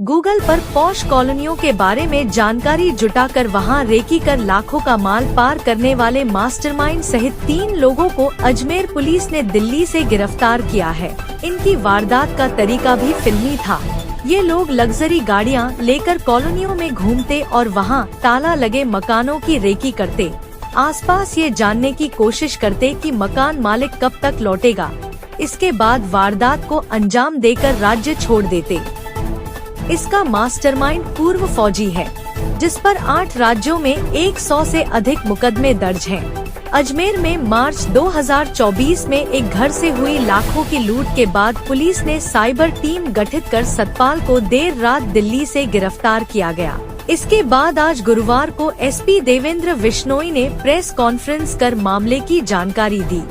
Google पर posh कॉलोनियों के बारे में जानकारी जुटाकर वहां रेकी कर लाखों का माल पार करने वाले मास्टरमाइंड सहित 3 लोगों को अजमेर पुलिस ने दिल्ली से गिरफ्तार किया है। इनकी वारदात का तरीका भी फिल्मी था। ये लोग लग्जरी गाड़ियां लेकर कॉलोनियों में घूमते और वहां ताला लगे मकानों की रेकी करते। आसपास ये जानने की कोशिश करते कि मकान मालिक कब तक लौटेगा। इसके बाद वारदात को अंजाम देकर राज्य छोड़ देते। इसका मास्टरमाइंड पूर्व फौजी है, जिस पर 8 राज्यों में 100 से अधिक मुकदमे दर्ज हैं। अजमेर में मार्च 2024 में एक घर से हुई लाखों की लूट के बाद पुलिस ने साइबर टीम गठित कर सतपाल को देर रात दिल्ली से गिरफ्तार किया गया। इसके बाद आज गुरुवार को एसपी देवेंद्र बिश्नोई ने प्रेस कॉन्फ्रेंस कर मामले की जानकारी दी।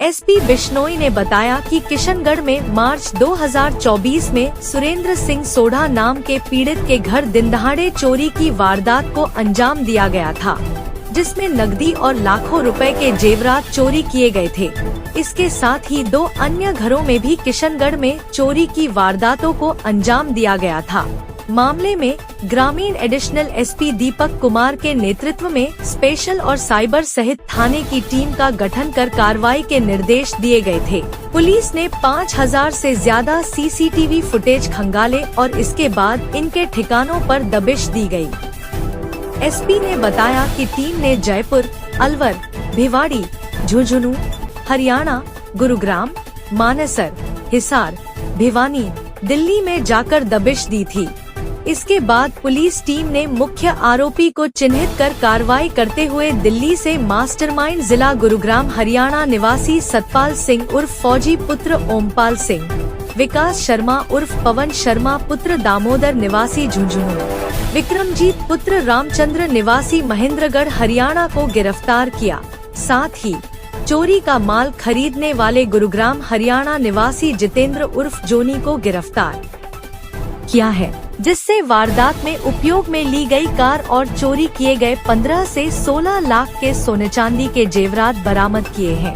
एसपी बिश्नोई ने बताया कि किशनगढ़ में मार्च 2024 में सुरेंद्र सिंह सोढ़ा नाम के पीड़ित के घर दिनदहाड़े चोरी की वारदात को अंजाम दिया गया था, जिसमें नकदी और लाखों रुपए के जेवरात चोरी किए गए थे। इसके साथ ही 2 अन्य घरों में भी किशनगढ़ में चोरी की वारदातों को अंजाम दिया गया था। मामले में ग्रामीण एडिशनल एसपी दीपक कुमार के नेतृत्व में स्पेशल और साइबर सहित थाने की टीम का गठन कर कार्रवाई के निर्देश दिए गए थे। पुलिस ने 5000 से ज्यादा सीसीटीवी फुटेज खंगाले और इसके बाद इनके ठिकानों पर दबिश दी गई। एसपी ने बताया कि टीम ने जयपुर, अलवर, भिवाड़ी, झुंझुनू, हरियाणा, गुरुग्राम, मानेसर, हिसार, भिवानी, दिल्ली में जाकर दबिश दी थी। इसके बाद पुलिस टीम ने मुख्य आरोपी को चिन्हित कर कार्रवाई करते हुए दिल्ली से मास्टरमाइंड जिला गुरुग्राम हरियाणा निवासी सतपाल सिंह उर्फ फौजी पुत्र ओमपाल सिंह, विकास शर्मा उर्फ पवन शर्मा पुत्र दामोदर निवासी झुंझुनू, विक्रमजीत पुत्र रामचंद्र निवासी महेंद्रगढ़ हरियाणा को गिरफ्तार किया। साथ ही चोरी का माल खरीदने वाले गुरुग्राम हरियाणा निवासी जितेंद्र उर्फ जोनी को गिरफ्तार किया है, जिससे वारदात में उपयोग में ली गई कार और चोरी किए गए 15 से 16 लाख के सोने चांदी के जेवरात बरामद किए हैं।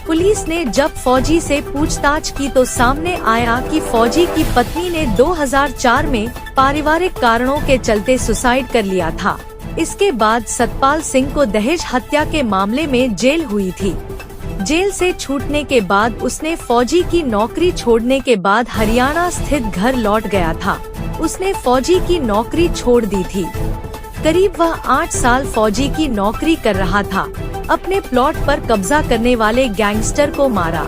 पुलिस ने जब फौजी से पूछताछ की तो सामने आया कि फौजी की पत्नी ने 2004 में पारिवारिक कारणों के चलते सुसाइड कर लिया था। इसके बाद सतपाल सिंह को दहेज हत्या के मामले में जेल हुई थी। जेल से छूटने के बाद उसने फौजी की नौकरी छोड़ने के बाद हरियाणा स्थित घर लौट गया था। उसने फौजी की नौकरी छोड़ दी थी। करीब वह 8 साल फौजी की नौकरी कर रहा था। अपने प्लॉट पर कब्जा करने वाले गैंगस्टर को मारा।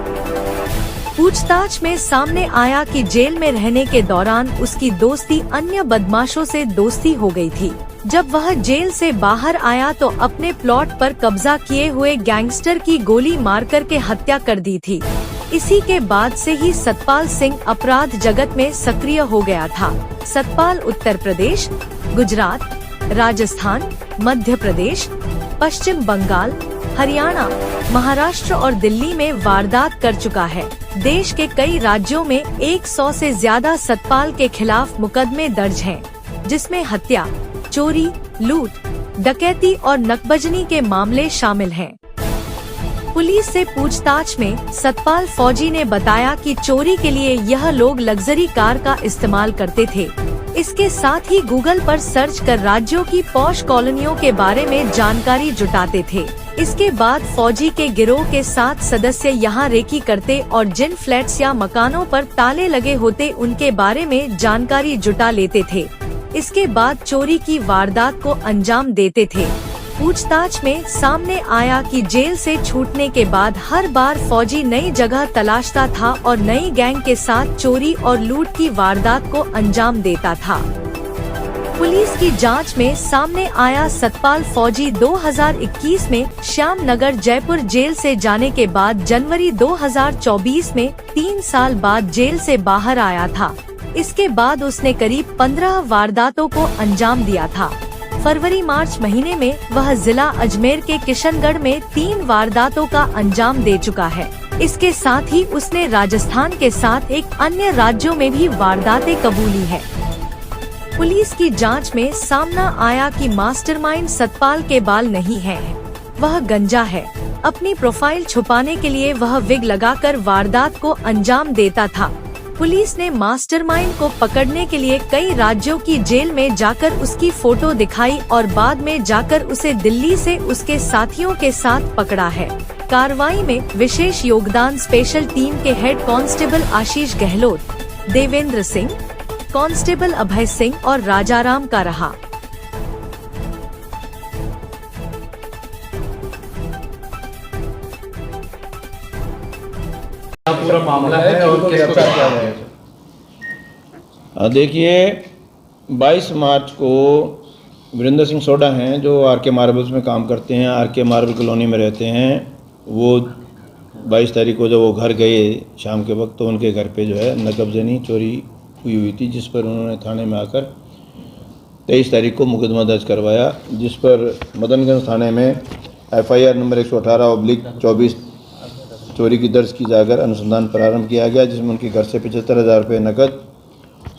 पूछताछ में सामने आया कि जेल में रहने के दौरान उसकी दोस्ती अन्य बदमाशों से दोस्ती हो गई थी। जब वह जेल से बाहर आया तो अपने प्लॉट पर कब्जा किए हुए गैंगस्टर की गोली मारकर के हत्या कर दी थी। इसी के बाद से ही सतपाल सिंह अपराध जगत में सक्रिय हो गया था। सतपाल उत्तर प्रदेश, गुजरात, राजस्थान, मध्य प्रदेश, पश्चिम बंगाल, हरियाणा, महाराष्ट्र और दिल्ली में वारदात कर चुका है। देश के कई राज्यों में 100 से ज्यादा सतपाल के खिलाफ मुकदमे दर्ज हैं, जिसमें हत्या, चोरी, लूट, डकैती और नकबजनी के मामले शामिल हैं। पुलिस से पूछताछ में सतपाल फौजी ने बताया कि चोरी के लिए यह लोग लग्जरी कार का इस्तेमाल करते थे। इसके साथ ही गूगल पर सर्च कर राज्यों की पॉश कॉलोनियों के बारे में जानकारी जुटाते थे। इसके बाद फौजी के गिरोह के 7 सदस्य यहां रेकी करते और जिन फ्लैट्स या मकानों पर ताले लगे होते उनके बारे में जानकारी जुटा लेते थे। इसके बाद चोरी की वारदात को अंजाम देते थे। पूछताछ में सामने आया कि जेल से छूटने के बाद हर बार फौजी नई जगह तलाशता था और नई गैंग के साथ चोरी और लूट की वारदात को अंजाम देता था। पुलिस की जांच में सामने आया सतपाल फौजी 2021 में श्याम नगर जयपुर जेल से जाने के बाद जनवरी 2024 में 3 साल बाद जेल से बाहर आया था। इसके बाद उसने करीब 15 वारदातों को अंजाम दिया था। फरवरी-मार्च महीने में वह जिला अजमेर के किशनगढ़ में 3 वारदातों का अंजाम दे चुका है। इसके साथ ही उसने राजस्थान के साथ एक अन्य राज्यों में भी वारदातें कबूली है। पुलिस की जांच में सामना आया कि मास्टरमाइंड सतपाल के बाल नहीं है, वह गंजा है। अपनी प्रोफाइल छुपाने के लिए वह विग लगाकर वारदात को अंजाम देता था। पुलिस ने मास्टरमाइंड को पकड़ने के लिए कई राज्यों की जेल में जाकर उसकी फोटो दिखाई और बाद में जाकर उसे दिल्ली से उसके साथियों के साथ पकड़ा है। कार्रवाई में विशेष योगदान स्पेशल टीम के हेड कांस्टेबल आशीष गहलोत, देवेंद्र सिंह, कांस्टेबल अभय सिंह और राजाराम का रहा। पूरा मामला है और गिरफ्तार किया जाएगा। देखिए 22 मार्च को वीरेंद्र सिंह सोडा हैं जो आर के मार्बल्स में काम करते हैं, आर के मार्बल कॉलोनी में रहते हैं। वो 22 तारीख को जब वो घर गए शाम के वक्त, तो उनके घर पे जो है नकबजनी चोरी हुई थी, जिस पर उन्होंने थाने में आकर 23 तारीख को मुकदमा दर्ज करवाया, जिस पर मदनगंज थाने में FIR नंबर 118/24 चोरी की दर्ज की जाकर अनुसंधान प्रारंभ किया गया, जिसमें उनके घर से 75,000 रुपये नकद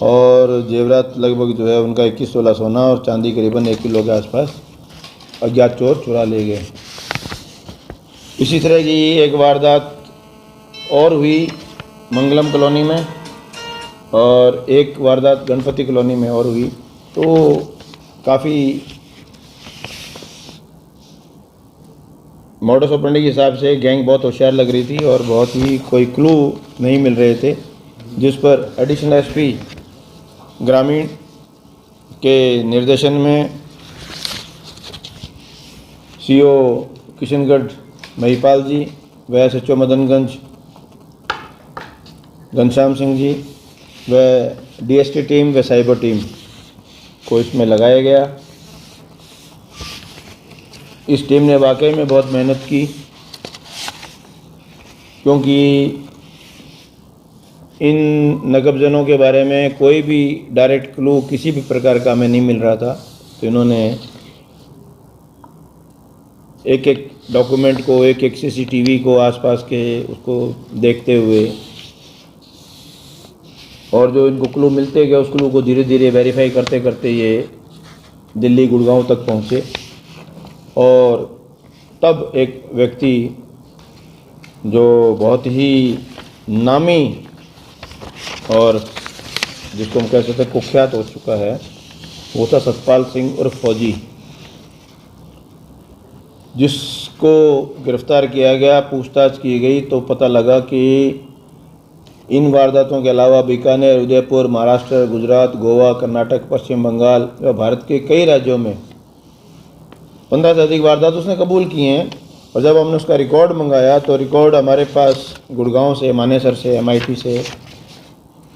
और जेवरात लगभग जो है उनका 21 तोला सोना और चांदी करीबन 1 किलो के आसपास अज्ञात चोर चुरा ले गए। इसी तरह की एक वारदात और हुई मंगलम कॉलोनी में और एक वारदात गणपति कॉलोनी में और हुई। तो काफ़ी मॉडस ऑपरेंडी के हिसाब से गैंग बहुत होशियार लग रही थी और बहुत ही कोई क्लू नहीं मिल रहे थे, जिस पर एडिशनल SP ग्रामीण के निर्देशन में CO किशनगढ़ महिपाल जी व SHO मदनगंज घनश्याम सिंह जी व DST टीम व साइबर टीम को इसमें लगाया गया। इस टीम ने वाकई में बहुत मेहनत की, क्योंकि इन नकबजनों के बारे में कोई भी डायरेक्ट क्लू किसी भी प्रकार का हमें नहीं मिल रहा था। तो इन्होंने एक एक डॉक्यूमेंट को, एक एक CCTV को आसपास के उसको देखते हुए और जो इनको क्लू मिलते गए उस क्लू को धीरे धीरे वेरीफाई करते करते ये दिल्ली गुड़गांव तक पहुँचे और तब एक व्यक्ति जो बहुत ही नामी और जिसको हम कह सकते हैं कुख्यात हो चुका है, वो था सतपाल सिंह उर्फ फौजी, जिसको गिरफ्तार किया गया। पूछताछ की गई तो पता लगा कि इन वारदातों के अलावा बीकानेर, उदयपुर, महाराष्ट्र, गुजरात, गोवा, कर्नाटक, पश्चिम बंगाल व भारत के कई राज्यों में 15 से अधिक वारदात उसने कबूल किए हैं। और जब हमने उसका रिकॉर्ड मंगाया तो रिकॉर्ड हमारे पास गुड़गांव से, मानेसर से, MIT से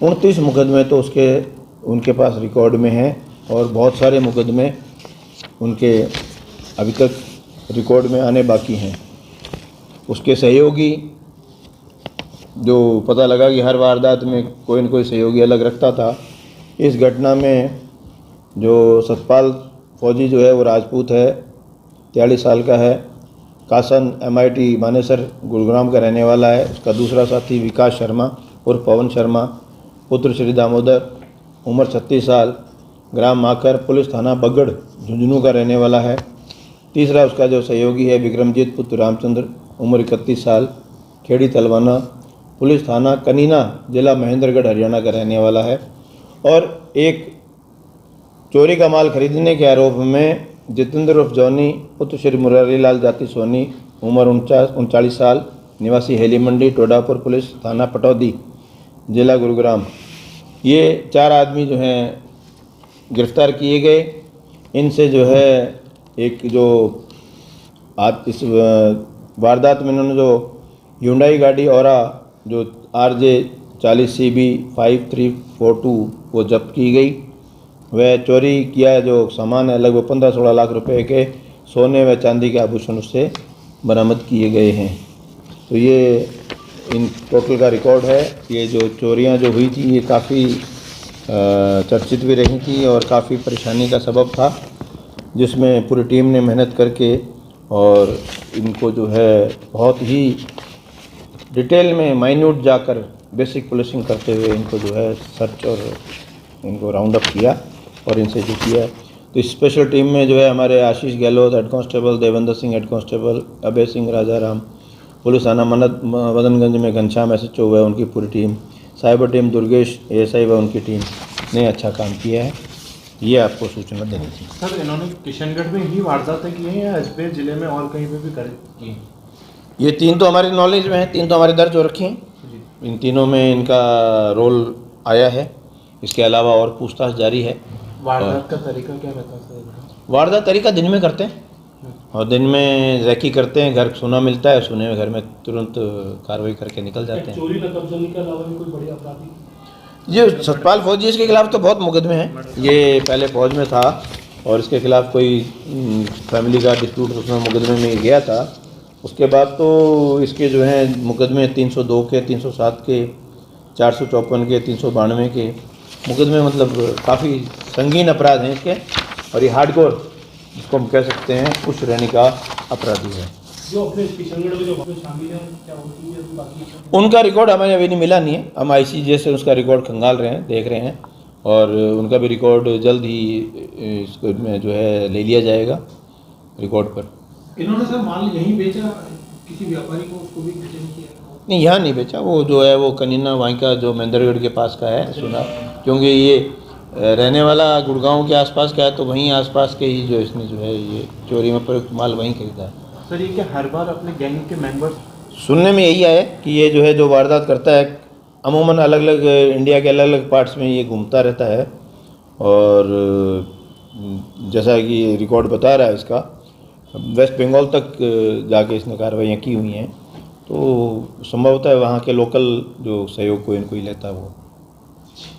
29 मुकदमे तो उनके पास रिकॉर्ड में हैं और बहुत सारे मुकदमे उनके अभी तक रिकॉर्ड में आने बाकी हैं। उसके सहयोगी जो पता लगा कि हर वारदात में कोई न कोई सहयोगी अलग रखता था। इस घटना में जो सतपाल फौजी जो है वो राजपूत है, 43 साल का है, कासन MIT मानेसर गुरुग्राम का रहने वाला है। उसका दूसरा साथी विकास शर्मा उर्फ पवन शर्मा, पुत्र श्री दामोदर, उम्र 36 साल, ग्राम माकर, पुलिस थाना बगड़ झुंझुनू का रहने वाला है। तीसरा उसका जो सहयोगी है विक्रमजीत पुत्र रामचंद्र, उम्र 31 साल, खेड़ी तलवाना, पुलिस थाना कनीना, जिला महेंद्रगढ़ हरियाणा का रहने वाला है। और एक चोरी का माल खरीदने के आरोप में जितेंद्र उर्फ जॉनी पुत्र श्री मुरारी लाल जाति सोनी, उम्र 39 साल, निवासी हेली मंडी, टोडापुर, पुलिस थाना पटौदी, जिला गुरुग्राम, ये 4 आदमी जो हैं गिरफ्तार किए गए। इनसे जो है एक जो आज इस वारदात में इन्होंने जो Hyundai गाड़ी औरा जो RJ 40 CB 5342 वो जब्त की गई। वह चोरी किया जो सामान है लगभग 15-16 लाख रुपए के सोने व चांदी के आभूषण उससे बरामद किए गए हैं। तो ये इन टोटल का रिकॉर्ड है। ये जो चोरियां जो हुई थी ये काफ़ी चर्चित भी रही थी और काफ़ी परेशानी का सबब था, जिसमें पूरी टीम ने मेहनत करके और इनको जो है बहुत ही डिटेल में माइन्यूट जाकर बेसिक पुलिसिंग करते हुए इनको जो है सर्च और इनको राउंड अप किया और इनसे जो किया। तो इस स्पेशल टीम में जो है हमारे Ashish Gehlot head constable, Devendra Singh head constable, Abhay Singh, Rajaram, police थाना मदनगंज में घनश्याम SHO है उनकी पूरी टीम, साइबर टीम दुर्गेश एएसआई व उनकी टीम ने अच्छा काम किया है। ये आपको सूचना देनी थी। सर इन्होंने किशनगढ़ में ही वारदातें की हैं या अजमेर जिले में और कहीं पे भी की हैं? ये 3 तो हमारे नॉलेज में है, 3 तो हमारे दर्ज हो रखी हैं। इन तीनों में इनका रोल आया है। इसके अलावा और पूछताछ जारी है। वारदात का तरीका क्या रहता है सर? वारदात तरीका दिन में करते हैं और दिन में रैकी करते हैं। घर सुना मिलता है, सुने में घर में तुरंत कार्रवाई करके निकल जाते हैं। चोरी नकब जली के अलावा भी कोई बड़ी अपराधी? ये सतपाल फौजी, इसके खिलाफ तो बहुत मुकदमे हैं। ये पहले फौज में था और इसके खिलाफ कोई फैमिली का डिस्प्यूट उसमें मुकदमे में गया था। उसके बाद तो इसके जो हैं मुकदमे 302 के, 307 के, 454 के, 392 के मुकदमे, मतलब काफ़ी संगीन अपराध हैं इसके। और ये हार्डकोर जिसको हम कह सकते हैं उस श्रेणी का अपराधी है। जो अपने किशनगढ़ में जो शामिल है क्या होती है बाकी? उनका रिकॉर्ड हमें अभी नहीं मिला नहीं है। हम आईसीजे से उसका रिकॉर्ड खंगाल रहे हैं, देख रहे हैं और उनका भी रिकॉर्ड जल्द ही इसको में जो है ले लिया जाएगा रिकॉर्ड पर। इन्होंने सर माल यहीं बेचा, किसी व्यापारी को उसको भी नहीं किया? नहीं, यहाँ नहीं बेचा। वो जो है वो कनीना वहीं का जो महेंद्रगढ़ के पास का है सुना, क्योंकि ये रहने वाला गुड़गांव के आसपास का है तो वहीं आसपास के ही जो इसने जो है ये चोरी में प्रयुक्त माल वहीं खरीदा है। सर ये क्या हर बार अपने गैंग के मेंबर्स? सुनने में यही आया कि ये जो है जो वारदात करता है अमूमन अलग अलग इंडिया के अलग अलग पार्ट्स में ये घूमता रहता है और जैसा कि रिकॉर्ड बता रहा है इसका वेस्ट बंगाल तक जाके इसने कार्रवाइयाँ की हुई हैं। तो संभवतः वहाँ के लोकल जो सहयोग को इनको ही लेता है वो